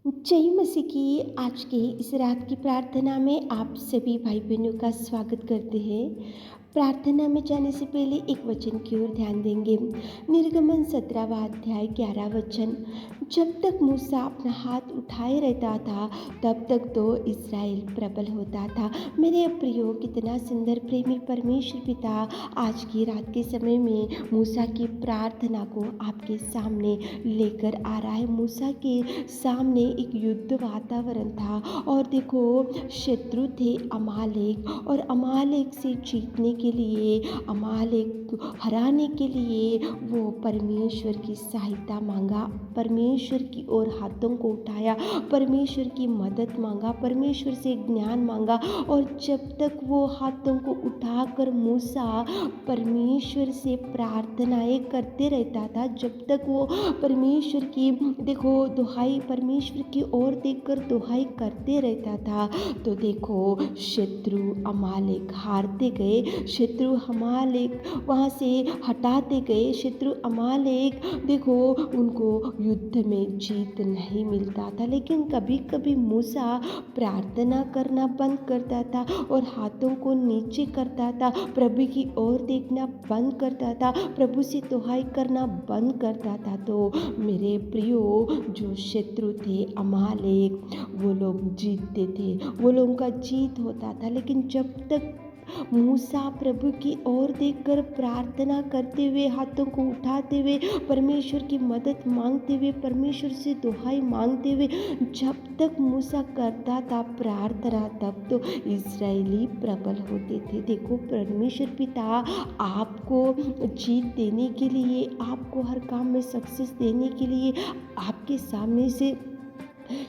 जय मसीह की आज के इस रात की प्रार्थना में आप सभी भाई बहनों का स्वागत करते हैं। प्रार्थना में जाने से पहले एक वचन की ओर ध्यान देंगे। निर्गमन 17वां अध्याय 11 वचन। जब तक मूसा अपना हाथ उठाए रहता था तब तक तो इस्राएल प्रबल होता था। मेरे प्रियो, कितना सुंदर प्रेमी परमेश्वर पिता आज की रात के समय में मूसा की प्रार्थना को आपके सामने लेकर आ रहा है। मूसा के सामने एक युद्ध वातावरण था और देखो, शत्रु थे अमालेक, और अमालेक से जीतने के लिए, अमालेक हराने के लिए वो परमेश्वर की सहायता मांगा, परमेश्वर की ओर हाथों को उठाया, परमेश्वर की मदद मांगा, परमेश्वर से ज्ञान मांगा। और जब तक वो हाथों को उठाकर मूसा परमेश्वर से प्रार्थनाएं करते रहता था, जब तक वो परमेश्वर की देखो दुहाई, परमेश्वर की ओर देखकर दुहाई करते रहता था, तो देखो शत्रु अमालेक हारते गए, शत्रु अमालेक वहाँ से हटाते गए, शत्रु अमालेक देखो उनको युद्ध में जीत नहीं मिलता था। लेकिन कभी कभी मूसा प्रार्थना करना बंद करता था और हाथों को नीचे करता था, प्रभु की ओर देखना बंद करता था, प्रभु से दुहाई करना बंद करता था। तो मेरे प्रियो, जो शत्रु थे अमालेक, वो लोग जीतते थे, वो लोगों का जीत होता था। लेकिन जब तक मूसा प्रभु की ओर देखकर प्रार्थना करते हुए, हाथों को उठाते हुए, परमेश्वर की मदद मांगते हुए, परमेश्वर से दुहाई मांगते हुए जब तक मूसा करता था प्रार्थना, तब तो इस्राएली प्रबल होते थे। देखो, परमेश्वर पिता आपको जीत देने के लिए, आपको हर काम में सक्सेस देने के लिए, आपके सामने से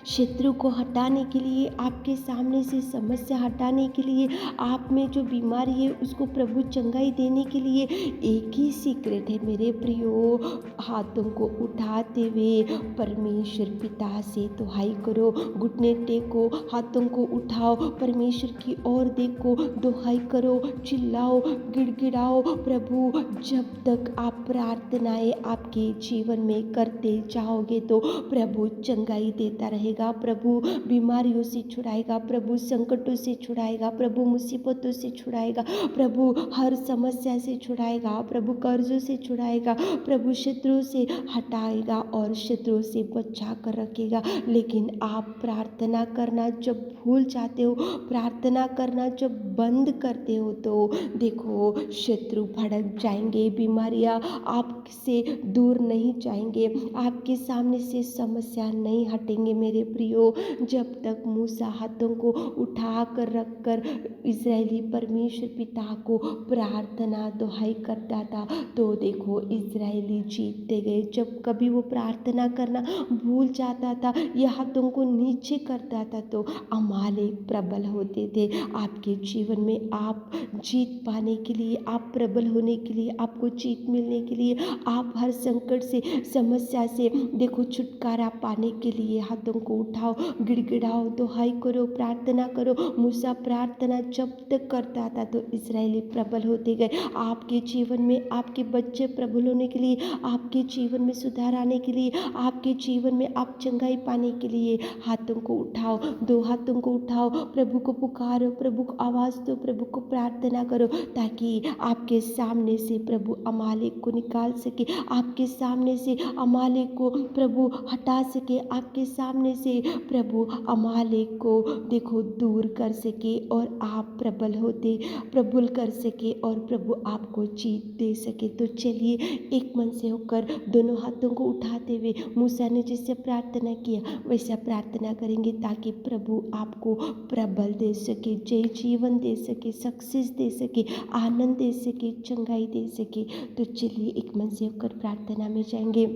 शत्रु को हटाने के लिए, आपके सामने से समस्या हटाने के लिए, आप में जो बीमारी है उसको प्रभु चंगाई देने के लिए एक ही सीक्रेट है मेरे प्रियो। हाथों को उठाते हुए परमेश्वर पिता से दुहाई करो, घुटने टेको, हाथों को उठाओ, परमेश्वर की ओर देखो, दुहाई करो, चिल्लाओ, गिड़गिड़ाओ। प्रभु, जब तक आप प्रार्थनाएं आपके जीवन में करते जाओगे तो प्रभु चंगाई देता रहेगा, प्रभु बीमारियों से छुड़ाएगा, प्रभु संकटों से छुड़ाएगा, प्रभु मुसीबतों से छुड़ाएगा, प्रभु हर समस्या से छुड़ाएगा, प्रभु कर्जों से छुड़ाएगा, प्रभु शत्रुओं से हटाएगा और शत्रुओं से बचा कर रखेगा। लेकिन आप प्रार्थना करना जब भूल जाते हो, प्रार्थना करना जब बंद करते हो, तो देखो शत्रु भड़क जाएंगे, बीमारियां आपसे दूर नहीं जाएंगे, आपके सामने से समस्या नहीं हटेंगे मेरे प्रियो। जब तक मूसा हाथों को उठा कर रख कर इस्राएली परमेश्वर पिता को प्रार्थना दुहाई करता था, तो देखो इस्राएली जीतते गए। जब कभी वो प्रार्थना करना भूल जाता था या हाथों को नीचे करता था, तो अमालेक प्रबल होते थे। आपके जीवन में आप जीत पाने के लिए, आप प्रबल होने के लिए, आपको जीत मिलने के लिए, आप हर संकट से, समस्या से देखो छुटकारा पाने के लिए हाथों को उठाओ, गिड़गिड़ाओ, दुहाई करो, प्रार्थना करो। मूसा प्रार्थना जब तक करता था तो इस्राएली प्रबल होते गए। आपके जीवन में आपके बच्चे प्रबल होने के लिए, आपके जीवन में सुधार आने के लिए, आपके जीवन में आप चंगाई पाने के लिए हाथों को उठाओ, दो हाथों को उठाओ, प्रभु को पुकारो, प्रभु को आवाज दो, प्रभु को प्रार्थना करो, ताकि आपके सामने से प्रभु अमालेक को निकाल सके, आपके सामने से अमालेक को प्रभु हटा सके, आपके सामने से प्रभु अमालेक को देखो दूर कर सके और आप प्रबल कर सके और प्रभु आपको जीत दे सके। तो चलिए एक मन से होकर दोनों हाथों को उठाते हुए मूसा ने जैसे प्रार्थना किया वैसा प्रार्थना करेंगे, ताकि प्रभु आपको प्रबल दे सके, जय जीवन दे सके, सक्सेस दे सके, आनंद दे सके, चंगाई दे सके। तो चलिए एक मन से होकर प्रार्थना में जाएंगे।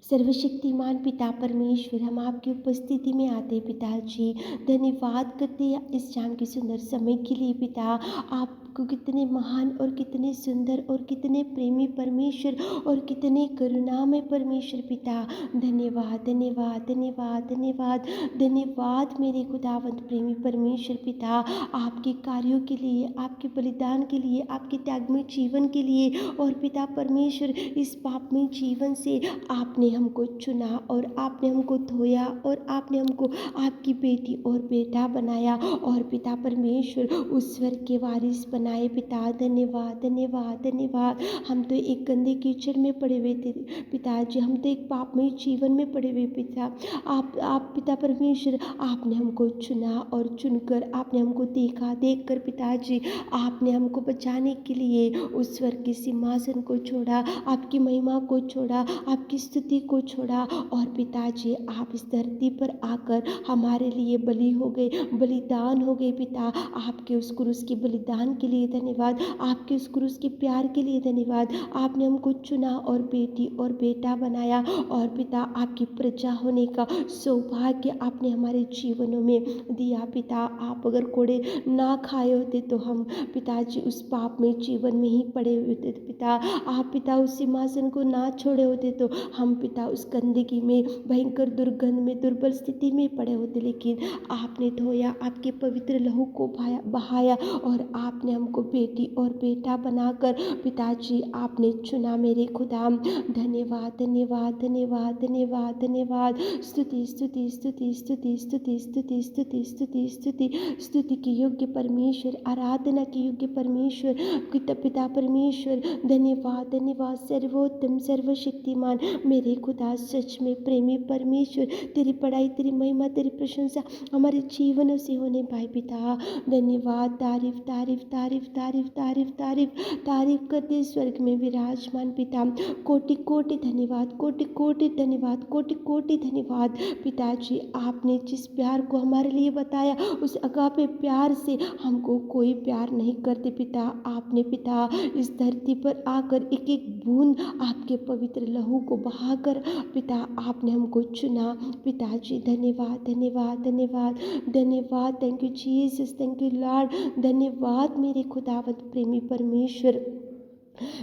सर्वशक्तिमान पिता परमेश्वर, हम आपकी उपस्थिति में आते हैं पिताजी, धन्यवाद करते हैं इस शाम के सुंदर समय के लिए। पिता, आपको कितने महान और कितने सुंदर और कितने प्रेमी परमेश्वर और कितने करुणामय परमेश्वर पिता, धन्यवाद धन्यवाद धन्यवाद धन्यवाद धन्यवाद मेरे खुदावंत प्रेमी परमेश्वर पिता, आपके कार्यों के लिए, आपके बलिदान के लिए, आपके त्यागमय जीवन के लिए। और पिता परमेश्वर, इस पापमय जीवन से आपने हमको चुना और आपने हमको धोया और आपने हमको आपकी बेटी और बेटा बनाया और पिता परमेश्वर उस स्वर्ग के वारिस बनाए। पिता धन्यवाद धन्यवाद धन्यवाद। हम तो एक गंदे कीचड़ में पड़े हुए थे पिताजी, हम तो एक पापमय जीवन में पड़े हुए पिता। आप पिता परमेश्वर आपने हमको चुना और चुनकर आपने हमको देखा, देखकर पिताजी आपने हमको बचाने के लिए उस स्वर्ग के सिंहासन को छोड़ा, आपकी महिमा को छोड़ा, आपकी स्तुति को छोड़ा और पिताजी आप इस धरती पर आकर हमारे लिए बलि हो गए, बलिदान हो गए पिता। आपके उस क्रूस के बलिदान के लिए धन्यवाद, आपके उस क्रूस के प्यार के लिए धन्यवाद। आपने हमको चुना और बेटी और बेटा बनाया और पिता आपकी प्रजा होने का सौभाग्य आपने हमारे जीवनों में दिया पिता। आप अगर कोड़े ना खाए होते तो हम पिताजी उस पाप में जीवन में ही पड़े हुए थे पिता। आप पिता उस सिंहासन को ना छोड़े होते तो हम पिता उस गंदगी में, भयंकर दुर्गंध में, दुर्बल स्थिति में पड़े होते, लेकिन आपने धोया, आपके पवित्र लहू को बहाया और आपने हमको बेटी और बेटा बनाकर पिताजी आपने चुना मेरे खुदा। धन्यवाद धन्यवाद धन्यवाद धन्यवाद धन्यवाद। स्तुति स्तुति स्तुति स्तुति स्तुति स्तुति स्तुति स्तुति स्तुति स्तुति की योग्य परमेश्वर, आराधना की योग्य परमेश्वर, पिता परमेश्वर। धन्यवाद धन्यवाद सर्वोत्तम सर्वशक्तिमान मेरे खुदा, सच में प्रेमी परमेश्वर। तेरी बड़ाई, तेरी महिमा, तेरी प्रशंसा हमारे जीवनों से होने पाए पिता। धन्यवाद, तारीफ तारीफ तारीफ तारीफ तारीफ तारीफ तारीफ करते स्वर्ग में विराजमान पिता। कोटि कोटि धन्यवाद, कोटि कोटि धन्यवाद, कोटि कोटि धन्यवाद पिताजी। आपने जिस प्यार को हमारे लिए बताया उस अगापे प्यार से हमको कोई प्यार नहीं करते पिता। आपने पिता इस धरती पर आकर एक एक बूंद आपके पवित्र लहू को बहाकर पिता आपने हमको चुना पिताजी। धन्यवाद धन्यवाद धन्यवाद धन्यवाद। Thank you Jesus, thank you Lord. धन्यवाद मेरे खुदावंत प्रेमी परमेश्वर,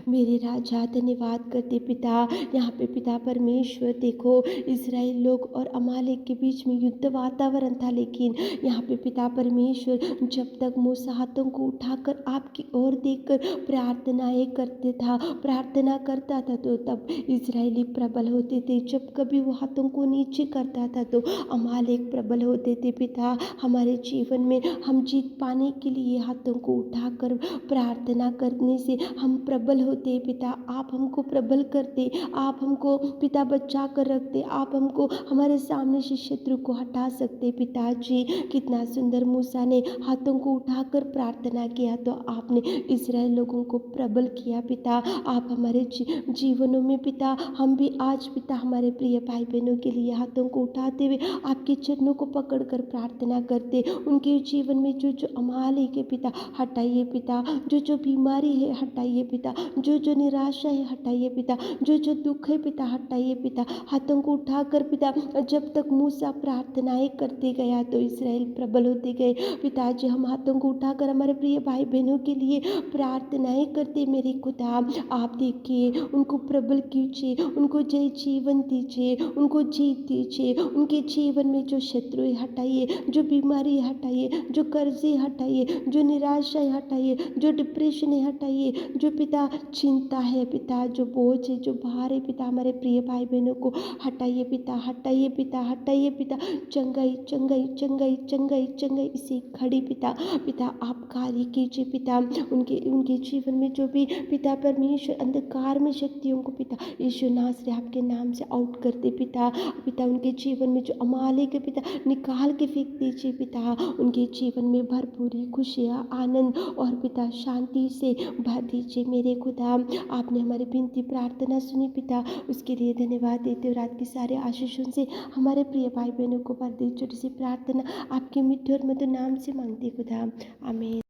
मेरे राजा। धन्यवाद करते पिता। यहाँ पे पिता परमेश्वर देखो, इजराइल लोग और अमालेक के बीच में युद्ध वातावरण था, लेकिन यहाँ पे पिता परमेश्वर जब तक मूसा हाथों को उठाकर आपकी ओर देखकर प्रार्थनाएं करते था, प्रार्थना करता था, तो तब इजरायली प्रबल होते थे। जब कभी वो हाथों को नीचे करता था तो अमालेक प्रबल होते थे पिता। हमारे जीवन में हम जीत पाने के लिए हाथों को उठाकर प्रार्थना करने से हम प्रबल होते पिता। आप हमको प्रबल करते, आप हमको पिता बचा कर रखते, आप हमको हमारे सामने से शत्रु को हटा सकते पिताजी। कितना सुंदर मूसा ने हाथों को उठाकर प्रार्थना किया तो आपने इजराइल लोगों को प्रबल किया पिता। आप हमारे जीवनों में पिता, हम भी आज पिता हमारे प्रिय भाई बहनों के लिए हाथों को उठाते हुए आपके चरणों को पकड़कर प्रार्थना करते। उनके जीवन में जो जो अमालेक के पिता हटाइए पिता, जो जो बीमारी है हटाइए पिता, जो जो निराशा है हटाइए पिता, जो जो दुख है पिता हटाइए पिता। हाथों को उठाकर पिता जब तक मूसा प्रार्थनाएं करते गया तो इस्राएल प्रबल होते गए पिताजी। हम हाथों को उठाकर हमारे प्रिय भाई बहनों के लिए प्रार्थनाएं करते मेरे खुदा। आप देखिए, उनको प्रबल कीजिए, उनको जय जीवन दीजिए, उनको जीत दीजिए। उनके जीवन में जो शत्रु हटाइए, जो बीमारी हटाइए, जो कर्जे हटाइए, जो निराशा हटाइए, जो डिप्रेशन है हटाइए, जो पिता चिंता है पिता, जो बोझ है, जो भार है पिता, हमारे प्रिय भाई बहनों को हटाइए पिता, हटाइए पिता, हटाइए पिता। चंगाई चंगाई चंगाई चंगाई चंगाई इसे खड़ी पिता, पिता आप कार्य कीजिए पिता। उनके उनके जीवन में जो भी पिता परमेश्वर अंधकार में शक्तियों को पिता यीशु नासरी आपके नाम से आउट करते पिता। पिता उनके जीवन में जो अमालेक के पिता निकाल के फेंक दीजिए पिता। उनके जीवन में भरपूरी, खुशियाँ, आनंद और पिता शांति से भर दीजिए मेरे खुदा। आपने हमारी विनती प्रार्थना सुनी पिता, उसके लिए धन्यवाद देते। रात की सारे आशीषों से हमारे प्रिय भाई बहनों को भर दे। छोटी सी प्रार्थना आपके मीठे और मधुर नाम से मांगते खुदा, आमीन।